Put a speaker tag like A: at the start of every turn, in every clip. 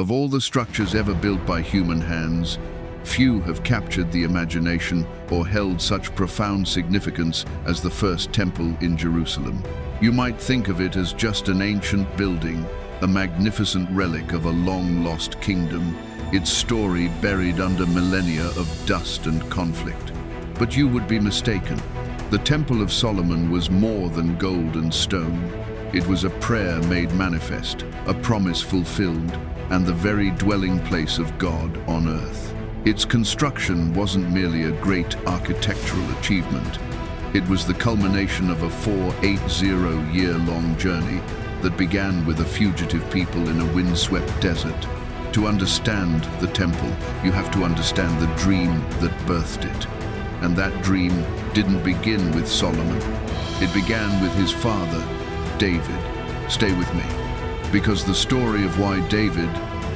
A: Of all the structures ever built by human hands, few have captured the imagination or held such profound significance as the first temple in Jerusalem. You might think of it as just an ancient building, a magnificent relic of a long-lost kingdom, its story buried under millennia of dust and conflict. But you would be mistaken. The Temple of Solomon was more than gold and stone. It was a prayer made manifest, a promise fulfilled, and the very dwelling place of God on earth. Its construction wasn't merely a great architectural achievement. It was the culmination of a 480-year-long journey that began with a fugitive people in a windswept desert. To understand the temple, you have to understand the dream that birthed it. And that dream didn't begin with Solomon. It began with his father, David. Stay with me, because the story of why David,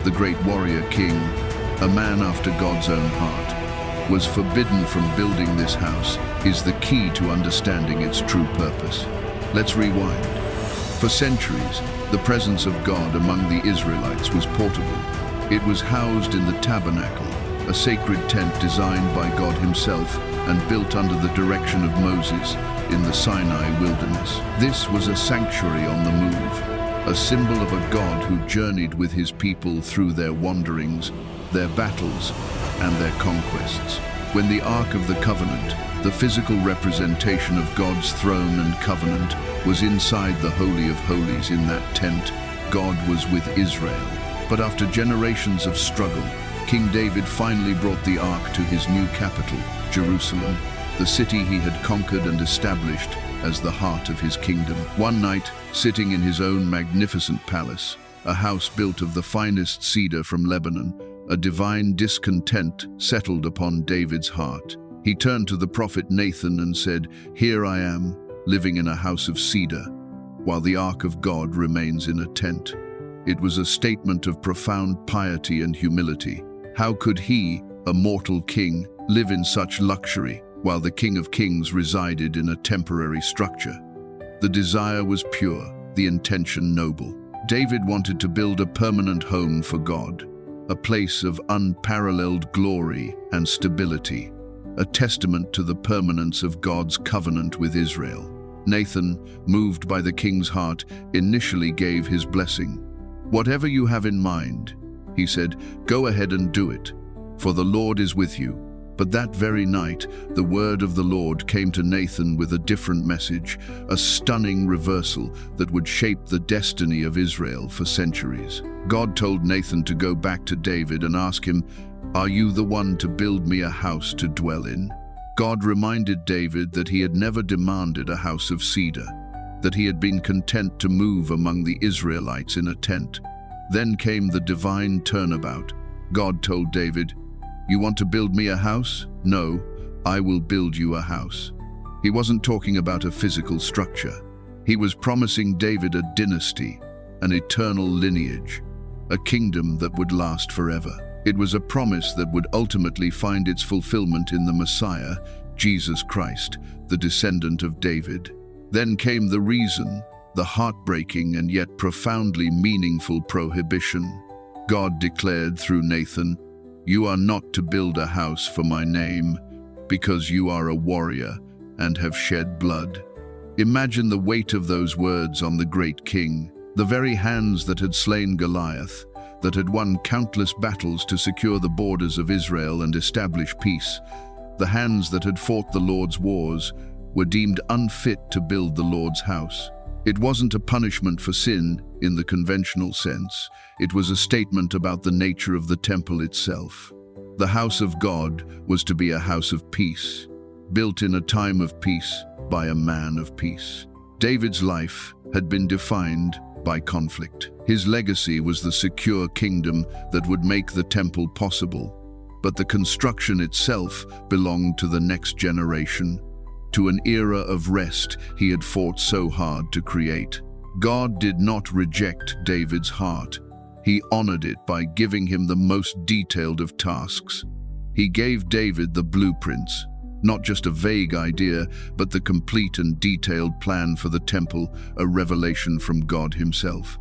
A: the great warrior king, a man after God's own heart, was forbidden from building this house is the key to understanding its true purpose. Let's rewind. For centuries, the presence of God among the Israelites was portable. It was housed in the tabernacle, a sacred tent designed by God himself and built under the direction of Moses in the Sinai wilderness. This was a sanctuary on the move, a symbol of a God who journeyed with his people through their wanderings, their battles, and their conquests. When the Ark of the Covenant, the physical representation of God's throne and covenant, was inside the Holy of Holies in that tent, God was with Israel. But after generations of struggle, King David finally brought the Ark to his new capital, Jerusalem, the city he had conquered and established as the heart of his kingdom. One night, sitting in his own magnificent palace, a house built of the finest cedar from Lebanon, a divine discontent settled upon David's heart. He turned to the prophet Nathan and said, "Here I am, living in a house of cedar, while the Ark of God remains in a tent." It was a statement of profound piety and humility. How could he, a mortal king, live in such luxury, while the King of Kings resided in a temporary structure? The desire was pure, the intention noble. David wanted to build a permanent home for God, a place of unparalleled glory and stability, a testament to the permanence of God's covenant with Israel. Nathan, moved by the king's heart, initially gave his blessing. "Whatever you have in mind," he said, "go ahead and do it, for the Lord is with you." But that very night, the word of the Lord came to Nathan with a different message, a stunning reversal that would shape the destiny of Israel for centuries. God told Nathan to go back to David and ask him, "Are you the one to build me a house to dwell in?" God reminded David that he had never demanded a house of cedar, that he had been content to move among the Israelites in a tent. Then came the divine turnabout. God told David, "You want to build me a house? No, I will build you a house." He wasn't talking about a physical structure. He was promising David a dynasty, an eternal lineage, a kingdom that would last forever. It was a promise that would ultimately find its fulfillment in the Messiah, Jesus Christ, the descendant of David. Then came the reason, the heartbreaking and yet profoundly meaningful prohibition. God declared through Nathan, "You are not to build a house for my name, because you are a warrior and have shed blood." Imagine the weight of those words on the great king, the very hands that had slain Goliath, that had won countless battles to secure the borders of Israel and establish peace. The hands that had fought the Lord's wars were deemed unfit to build the Lord's house. It wasn't a punishment for sin in the conventional sense. It was a statement about the nature of the temple itself. The house of God was to be a house of peace, built in a time of peace by a man of peace. David's life had been defined by conflict. His legacy was the secure kingdom that would make the temple possible, but the construction itself belonged to the next generation, to an era of rest he had fought so hard to create. God did not reject David's heart. He honored it by giving him the most detailed of tasks. He gave David the blueprints, not just a vague idea, but the complete and detailed plan for the temple, a revelation from God himself.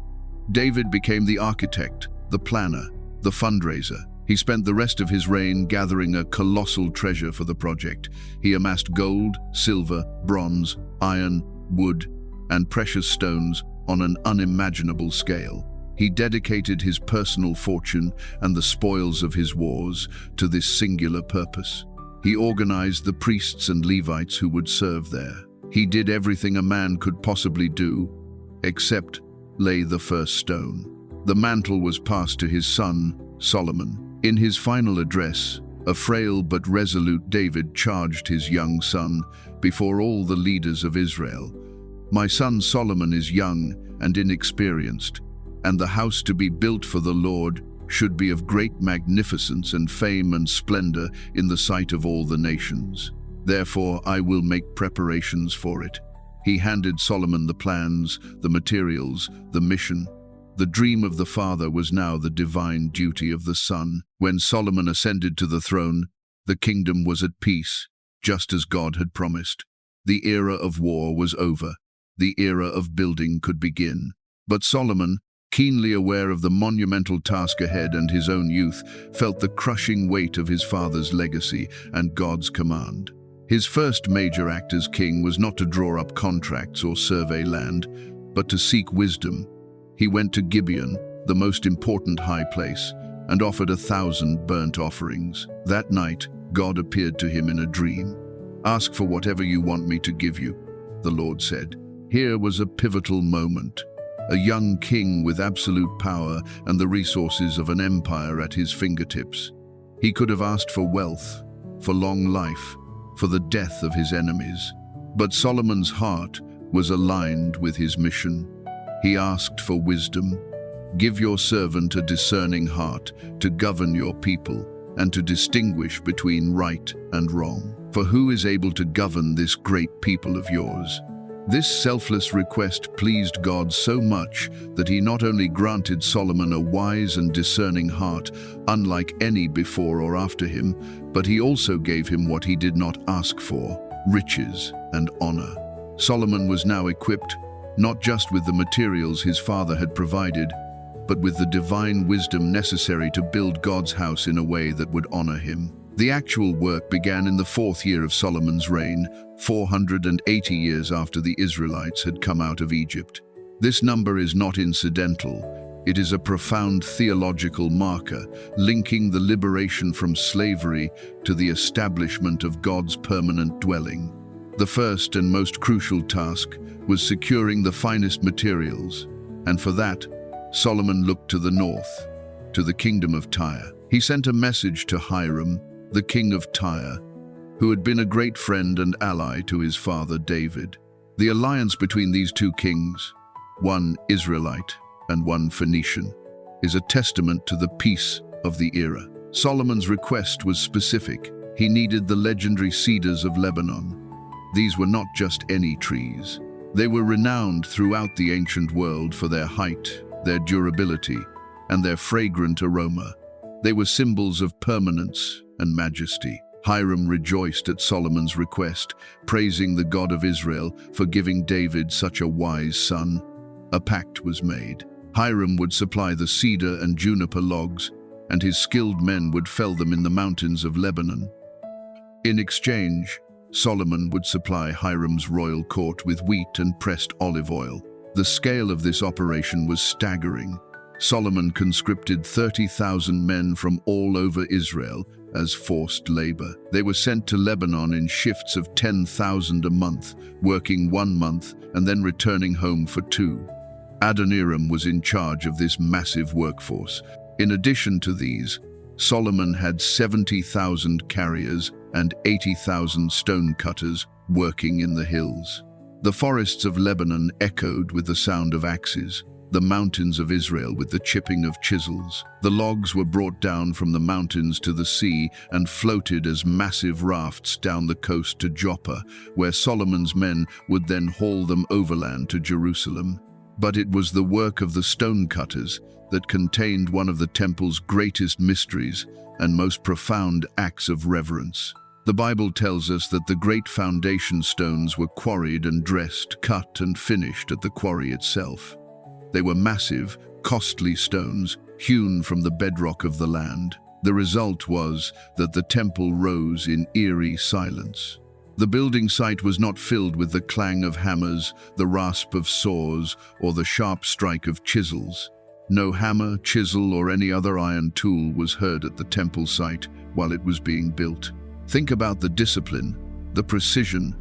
A: David became the architect, the planner, the fundraiser. He spent the rest of his reign gathering a colossal treasure for the project. He amassed gold, silver, bronze, iron, wood, and precious stones on an unimaginable scale. He dedicated his personal fortune and the spoils of his wars to this singular purpose. He organized the priests and Levites who would serve there. He did everything a man could possibly do, except lay the first stone. The mantle was passed to his son, Solomon. In his final address, a frail but resolute David charged his young son before all the leaders of Israel. "My son Solomon is young and inexperienced, and the house to be built for the Lord should be of great magnificence and fame and splendor in the sight of all the nations. Therefore I will make preparations for it." He handed Solomon the plans, the materials, the mission. The dream of the father was now the divine duty of the son. When Solomon ascended to the throne, the kingdom was at peace, just as God had promised. The era of war was over. The era of building could begin. But Solomon, keenly aware of the monumental task ahead and his own youth, felt the crushing weight of his father's legacy and God's command. His first major act as king was not to draw up contracts or survey land, but to seek wisdom. He went to Gibeon, the most important high place, and offered 1,000 burnt offerings. That night, God appeared to him in a dream. "Ask for whatever you want me to give you," the Lord said. Here was a pivotal moment. A young king with absolute power and the resources of an empire at his fingertips. He could have asked for wealth, for long life, for the death of his enemies. But Solomon's heart was aligned with his mission. He asked for wisdom. "Give your servant a discerning heart to govern your people and to distinguish between right and wrong. For who is able to govern this great people of yours?" This selfless request pleased God so much that he not only granted Solomon a wise and discerning heart, unlike any before or after him, but he also gave him what he did not ask for, riches and honor. Solomon was now equipped, not just with the materials his father had provided, but with the divine wisdom necessary to build God's house in a way that would honor him. The actual work began in the 4th year of Solomon's reign, 480 years after the Israelites had come out of Egypt. This number is not incidental. It is a profound theological marker, linking the liberation from slavery to the establishment of God's permanent dwelling. The first and most crucial task was securing the finest materials, and for that, Solomon looked to the north, to the kingdom of Tyre. He sent a message to Hiram, the king of Tyre, who had been a great friend and ally to his father David. The alliance between these two kings, one Israelite and one Phoenician, is a testament to the peace of the era. Solomon's request was specific. He needed the legendary cedars of Lebanon. These were not just any trees. They were renowned throughout the ancient world for their height, their durability, and their fragrant aroma. They were symbols of permanence and majesty. Hiram rejoiced at Solomon's request, praising the God of Israel for giving David such a wise son. A pact was made. Hiram would supply the cedar and juniper logs, and his skilled men would fell them in the mountains of Lebanon. In exchange, Solomon would supply Hiram's royal court with wheat and pressed olive oil. The scale of this operation was staggering. Solomon conscripted 30,000 men from all over Israel as forced labor. They were sent to Lebanon in shifts of 10,000 a month, working 1 month and then returning home for 2. Adoniram was in charge of this massive workforce. In addition to these, Solomon had 70,000 carriers and 80,000 stonecutters working in the hills. The forests of Lebanon echoed with the sound of axes, the mountains of Israel with the chipping of chisels. The logs were brought down from the mountains to the sea and floated as massive rafts down the coast to Joppa, where Solomon's men would then haul them overland to Jerusalem. But it was the work of the stonecutters that contained one of the temple's greatest mysteries and most profound acts of reverence. The Bible tells us that the great foundation stones were quarried and dressed, cut and finished at the quarry itself. They were massive, costly stones, hewn from the bedrock of the land. The result was that the temple rose in eerie silence. The building site was not filled with the clang of hammers, the rasp of saws, or the sharp strike of chisels. No hammer, chisel, or any other iron tool was heard at the temple site while it was being built. Think about the discipline, the precision,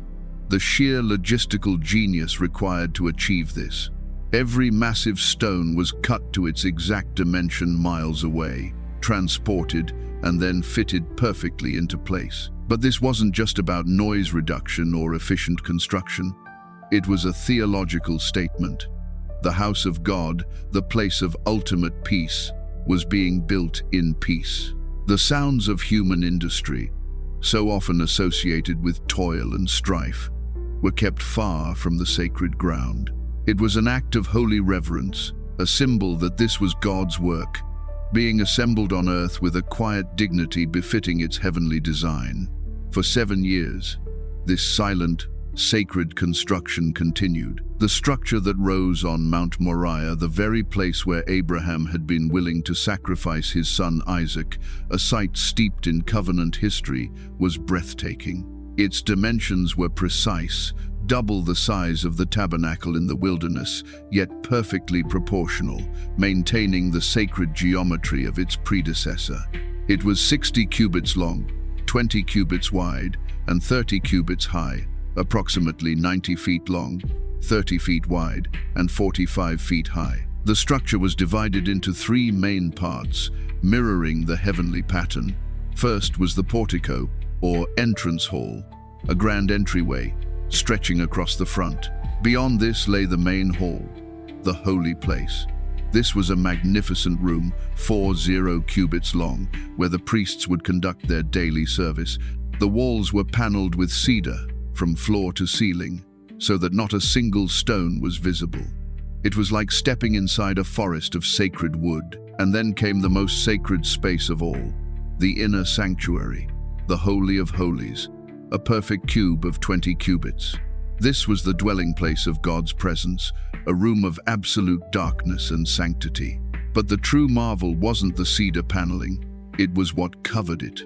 A: the sheer logistical genius required to achieve this. Every massive stone was cut to its exact dimension miles away, transported, and then fitted perfectly into place. But this wasn't just about noise reduction or efficient construction. It was a theological statement. The house of God, the place of ultimate peace, was being built in peace. The sounds of human industry, so often associated with toil and strife, were kept far from the sacred ground. It was an act of holy reverence, a symbol that this was God's work, being assembled on earth with a quiet dignity befitting its heavenly design. For 7 years, this silent, sacred construction continued. The structure that rose on Mount Moriah, the very place where Abraham had been willing to sacrifice his son Isaac, a site steeped in covenant history, was breathtaking. Its dimensions were precise, double the size of the tabernacle in the wilderness, yet perfectly proportional, maintaining the sacred geometry of its predecessor. It was 60 cubits long, 20 cubits wide, and 30 cubits high, approximately 90 feet long, 30 feet wide, and 45 feet high. The structure was divided into 3 main parts, mirroring the heavenly pattern. First was the portico, or entrance hall, a grand entryway, stretching across the front. Beyond this lay the main hall, the holy place. This was a magnificent room, 40 cubits long, where the priests would conduct their daily service. The walls were paneled with cedar from floor to ceiling, so that not a single stone was visible. It was like stepping inside a forest of sacred wood. And then came the most sacred space of all, the inner sanctuary, the Holy of Holies, a perfect cube of 20 cubits. This was the dwelling place of God's presence, a room of absolute darkness and sanctity. But the true marvel wasn't the cedar paneling, it was what covered it.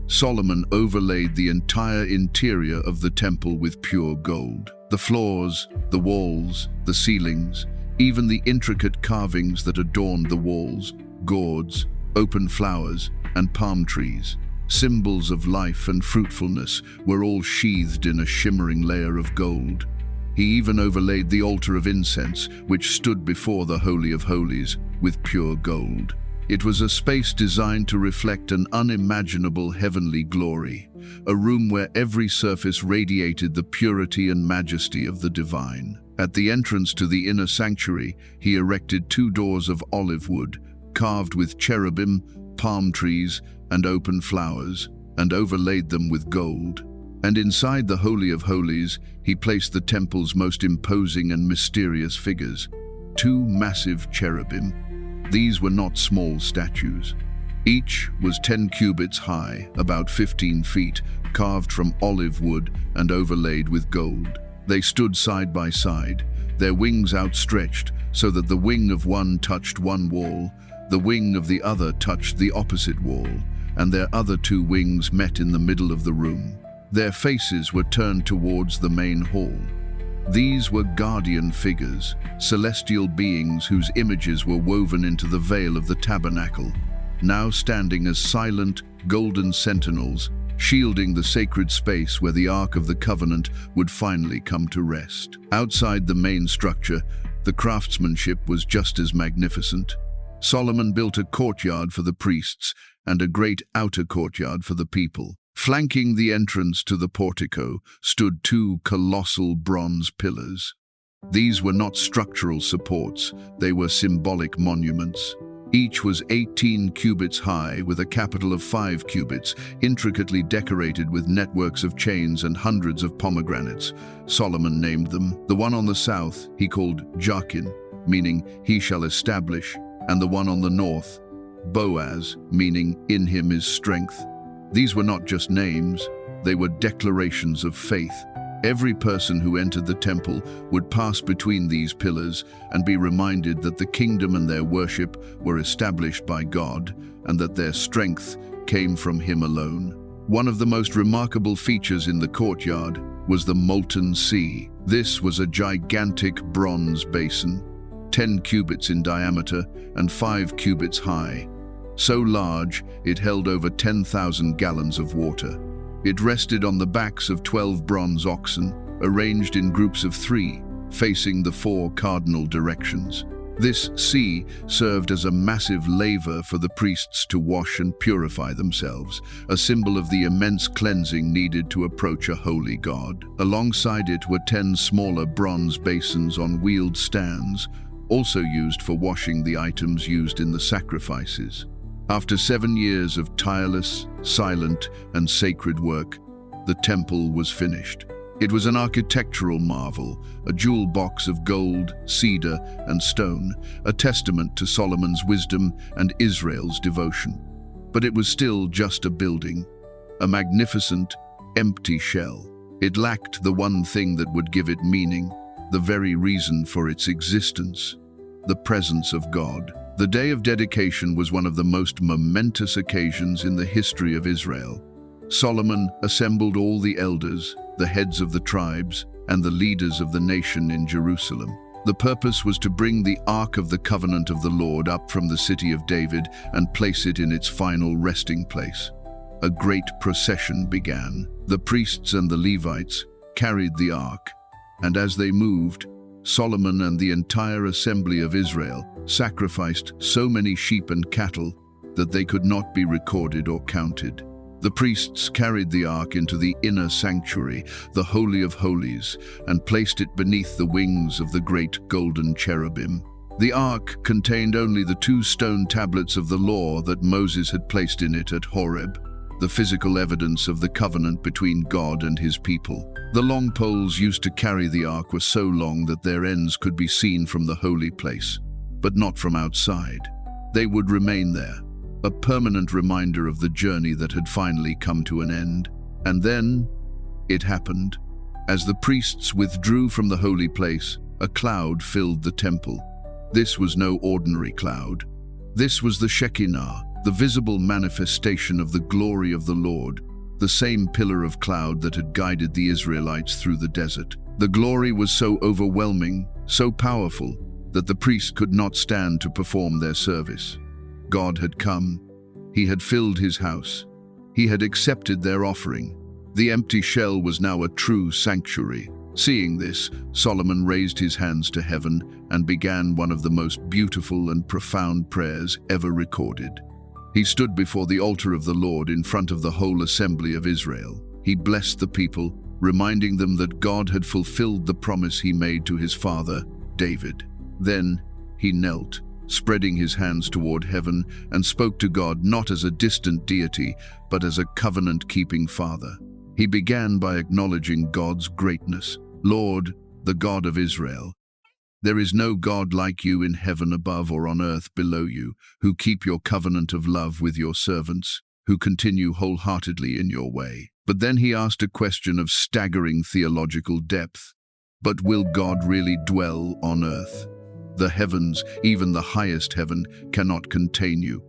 A: Solomon overlaid the entire interior of the temple with pure gold. The floors, the walls, the ceilings, even the intricate carvings that adorned the walls, gourds, open flowers, and palm trees, symbols of life and fruitfulness, were all sheathed in a shimmering layer of gold. He even overlaid the altar of incense, which stood before the Holy of Holies, with pure gold. It was a space designed to reflect an unimaginable heavenly glory, a room where every surface radiated the purity and majesty of the divine. At the entrance to the inner sanctuary, he erected 2 doors of olive wood, carved with cherubim, palm trees, and open flowers, and overlaid them with gold. And inside the Holy of Holies, he placed the temple's most imposing and mysterious figures, 2 massive cherubim. These were not small statues. Each was 10 cubits high, about 15 feet, carved from olive wood and overlaid with gold. They stood side by side, their wings outstretched so that the wing of one touched one wall, the wing of the other touched the opposite wall, and their other 2 wings met in the middle of the room. Their faces were turned towards the main hall. These were guardian figures, celestial beings whose images were woven into the veil of the tabernacle, now standing as silent, golden sentinels, shielding the sacred space where the Ark of the Covenant would finally come to rest. Outside the main structure, the craftsmanship was just as magnificent. Solomon built a courtyard for the priests and a great outer courtyard for the people. Flanking the entrance to the portico stood 2 colossal bronze pillars. These were not structural supports, they were symbolic monuments. Each was 18 cubits high with a capital of 5 cubits, intricately decorated with networks of chains and hundreds of pomegranates. Solomon named them. The one on the south he called Jachin, meaning he shall establish, and the one on the north, Boaz, meaning in him is strength. These were not just names, they were declarations of faith. Every person who entered the temple would pass between these pillars and be reminded that the kingdom and their worship were established by God and that their strength came from Him alone. One of the most remarkable features in the courtyard was the molten sea. This was a gigantic bronze basin, 10 cubits in diameter and 5 cubits high. So large, it held over 10,000 gallons of water. It rested on the backs of 12 bronze oxen, arranged in groups of 3, facing the 4 cardinal directions. This sea served as a massive laver for the priests to wash and purify themselves, a symbol of the immense cleansing needed to approach a holy God. Alongside it were 10 smaller bronze basins on wheeled stands, also used for washing the items used in the sacrifices. After 7 years of tireless, silent, and sacred work, the temple was finished. It was an architectural marvel, a jewel box of gold, cedar, and stone, a testament to Solomon's wisdom and Israel's devotion. But it was still just a building, a magnificent, empty shell. It lacked the one thing that would give it meaning, the very reason for its existence: the presence of God. The day of dedication was one of the most momentous occasions in the history of Israel. Solomon assembled all the elders, the heads of the tribes, and the leaders of the nation in Jerusalem. The purpose was to bring the Ark of the Covenant of the Lord up from the city of David and place it in its final resting place. A great procession began. The priests and the Levites carried the Ark, and as they moved, Solomon and the entire assembly of Israel sacrificed so many sheep and cattle that they could not be recorded or counted. The priests carried the ark into the inner sanctuary, the Holy of Holies, and placed it beneath the wings of the great golden cherubim. The ark contained only the 2 stone tablets of the law that Moses had placed in it at Horeb, the physical evidence of the covenant between God and His people. The long poles used to carry the ark were so long that their ends could be seen from the holy place, but not from outside. They would remain there, a permanent reminder of the journey that had finally come to an end. And then, it happened. As the priests withdrew from the holy place, a cloud filled the temple. This was no ordinary cloud. This was the Shekinah, the visible manifestation of the glory of the Lord, the same pillar of cloud that had guided the Israelites through the desert. The glory was so overwhelming, so powerful, that the priests could not stand to perform their service. God had come. He had filled His house. He had accepted their offering. The empty shell was now a true sanctuary. Seeing this, Solomon raised his hands to heaven and began one of the most beautiful and profound prayers ever recorded. He stood before the altar of the Lord in front of the whole assembly of Israel. He blessed the people, reminding them that God had fulfilled the promise He made to his father, David. Then he knelt, spreading his hands toward heaven, and spoke to God not as a distant deity, but as a covenant-keeping Father. He began by acknowledging God's greatness. Lord, the God of Israel, there is no God like you in heaven above or on earth below you, who keep your covenant of love with your servants, who continue wholeheartedly in your way. But then he asked a question of staggering theological depth. But will God really dwell on earth? The heavens, even the highest heaven, cannot contain you.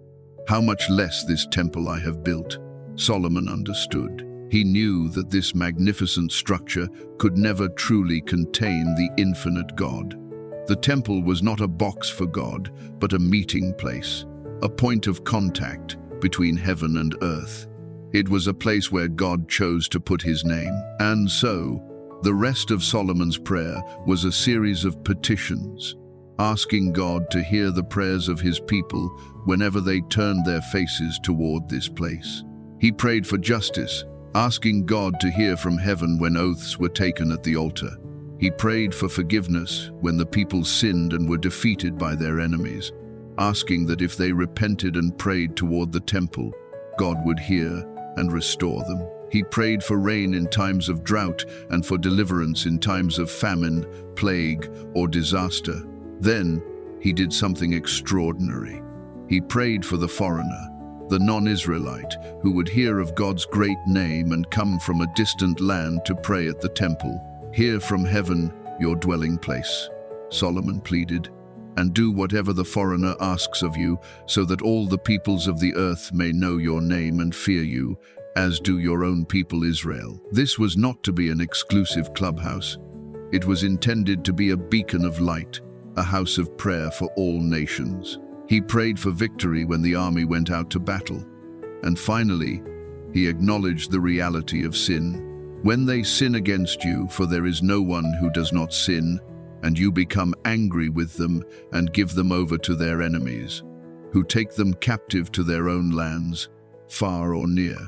A: How much less this temple I have built? Solomon understood. He knew that this magnificent structure could never truly contain the infinite God. The temple was not a box for God, but a meeting place, a point of contact between heaven and earth. It was a place where God chose to put His name. And so, the rest of Solomon's prayer was a series of petitions, asking God to hear the prayers of His people whenever they turned their faces toward this place. He prayed for justice, asking God to hear from heaven when oaths were taken at the altar. He prayed for forgiveness when the people sinned and were defeated by their enemies, asking that if they repented and prayed toward the temple, God would hear and restore them. He prayed for rain in times of drought and for deliverance in times of famine, plague, or disaster. Then, he did something extraordinary. He prayed for the foreigner, the non-Israelite, who would hear of God's great name and come from a distant land to pray at the temple. "Hear from heaven, your dwelling place," Solomon pleaded, "and do whatever the foreigner asks of you, so that all the peoples of the earth may know your name and fear you, as do your own people Israel." This was not to be an exclusive clubhouse. It was intended to be a beacon of light, a house of prayer for all nations. He prayed for victory when the army went out to battle. And finally, he acknowledged the reality of sin. "When they sin against you, for there is no one who does not sin, and you become angry with them and give them over to their enemies, who take them captive to their own lands, far or near."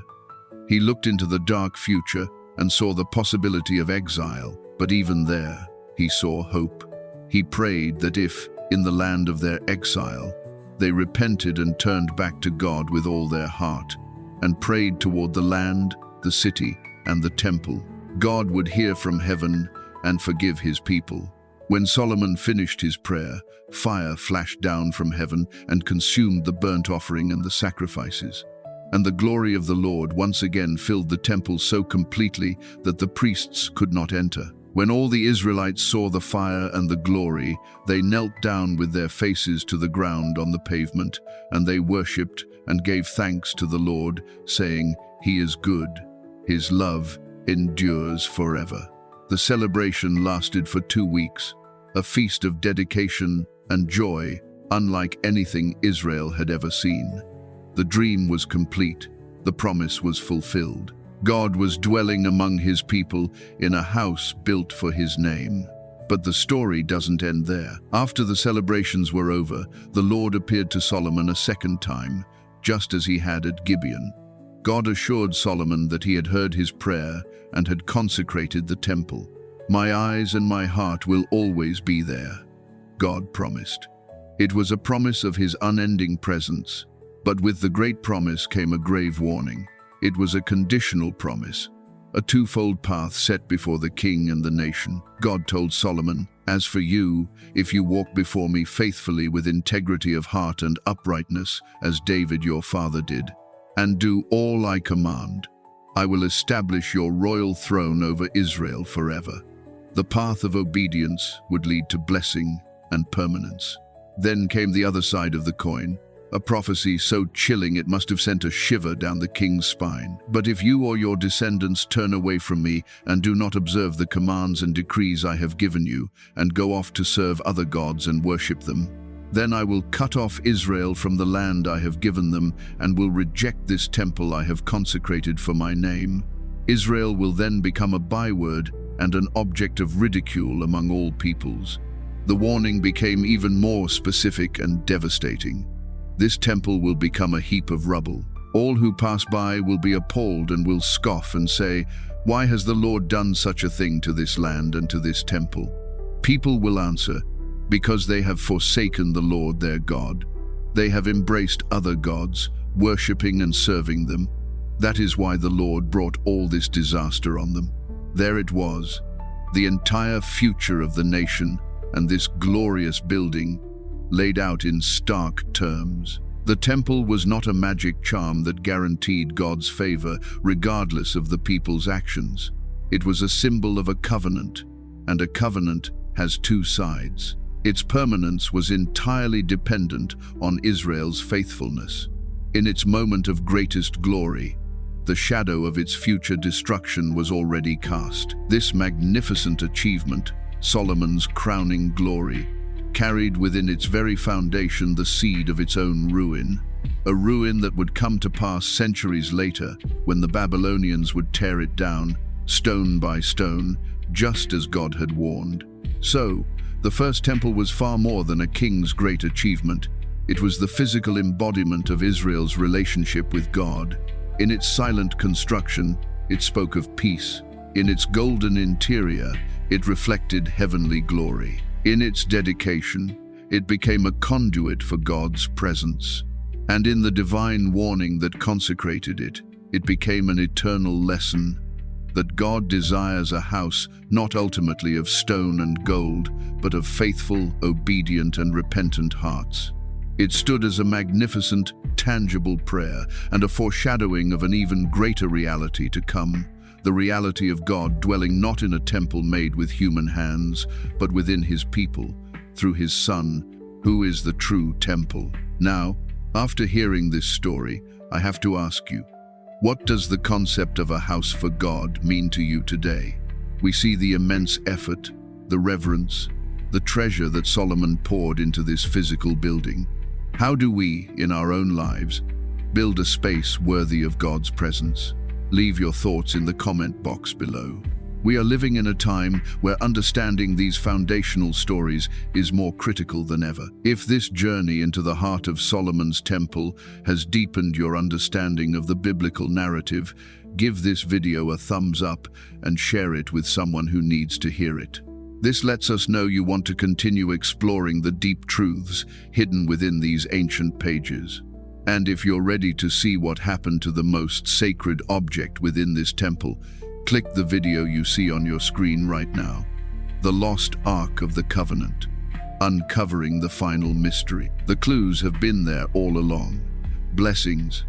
A: He looked into the dark future and saw the possibility of exile, but even there, he saw hope. He prayed that if, in the land of their exile, they repented and turned back to God with all their heart, and prayed toward the land, the city, and the temple, God would hear from heaven and forgive his people. When Solomon finished his prayer, fire flashed down from heaven and consumed the burnt offering and the sacrifices. And the glory of the Lord once again filled the temple so completely that the priests could not enter. When all the Israelites saw the fire and the glory, they knelt down with their faces to the ground on the pavement, and they worshipped and gave thanks to the Lord, saying, "He is good. His love endures forever." The celebration lasted for 2 weeks, a feast of dedication and joy unlike anything Israel had ever seen. The dream was complete. The promise was fulfilled. God was dwelling among his people in a house built for his name. But the story doesn't end there. After the celebrations were over, the Lord appeared to Solomon a second time, just as he had at Gibeon. God assured Solomon that he had heard his prayer and had consecrated the temple. "My eyes and my heart will always be there," God promised. It was a promise of his unending presence, but with the great promise came a grave warning. It was a conditional promise, a twofold path set before the king and the nation. God told Solomon, "As for you, if you walk before me faithfully with integrity of heart and uprightness, as David your father did, and do all I command, I will establish your royal throne over Israel forever." The path of obedience would lead to blessing and permanence. Then came the other side of the coin, a prophecy so chilling it must have sent a shiver down the king's spine. "But if you or your descendants turn away from me and do not observe the commands and decrees I have given you, and go off to serve other gods and worship them, then I will cut off Israel from the land I have given them and will reject this temple I have consecrated for my name. Israel will then become a byword and an object of ridicule among all peoples." The warning became even more specific and devastating. "This temple will become a heap of rubble. All who pass by will be appalled and will scoff and say, 'Why has the Lord done such a thing to this land and to this temple?' People will answer, 'Because they have forsaken the Lord their God. They have embraced other gods, worshipping and serving them. That is why the Lord brought all this disaster on them.'" There it was, the entire future of the nation and this glorious building, laid out in stark terms. The temple was not a magic charm that guaranteed God's favor regardless of the people's actions. It was a symbol of a covenant, and a covenant has two sides. Its permanence was entirely dependent on Israel's faithfulness. In its moment of greatest glory, the shadow of its future destruction was already cast. This magnificent achievement, Solomon's crowning glory, carried within its very foundation the seed of its own ruin, a ruin that would come to pass centuries later when the Babylonians would tear it down, stone by stone, just as God had warned. So, the first temple was far more than a king's great achievement. It was the physical embodiment of Israel's relationship with God. In its silent construction, it spoke of peace. In its golden interior, it reflected heavenly glory. In its dedication, it became a conduit for God's presence. And in the divine warning that consecrated it, it became an eternal lesson that God desires a house not ultimately of stone and gold, but of faithful, obedient, and repentant hearts. It stood as a magnificent, tangible prayer and a foreshadowing of an even greater reality to come, the reality of God dwelling not in a temple made with human hands, but within his people, through his Son, who is the true temple. Now, after hearing this story, I have to ask you, what does the concept of a house for God mean to you today? We see the immense effort, the reverence, the treasure that Solomon poured into this physical building. How do we, in our own lives, build a space worthy of God's presence? Leave your thoughts in the comment box below. We are living in a time where understanding these foundational stories is more critical than ever. If this journey into the heart of Solomon's temple has deepened your understanding of the biblical narrative, give this video a thumbs up and share it with someone who needs to hear it. This lets us know you want to continue exploring the deep truths hidden within these ancient pages. And if you're ready to see what happened to the most sacred object within this temple, click the video you see on your screen right now. The Lost Ark of the Covenant, uncovering the final mystery. The clues have been there all along. Blessings.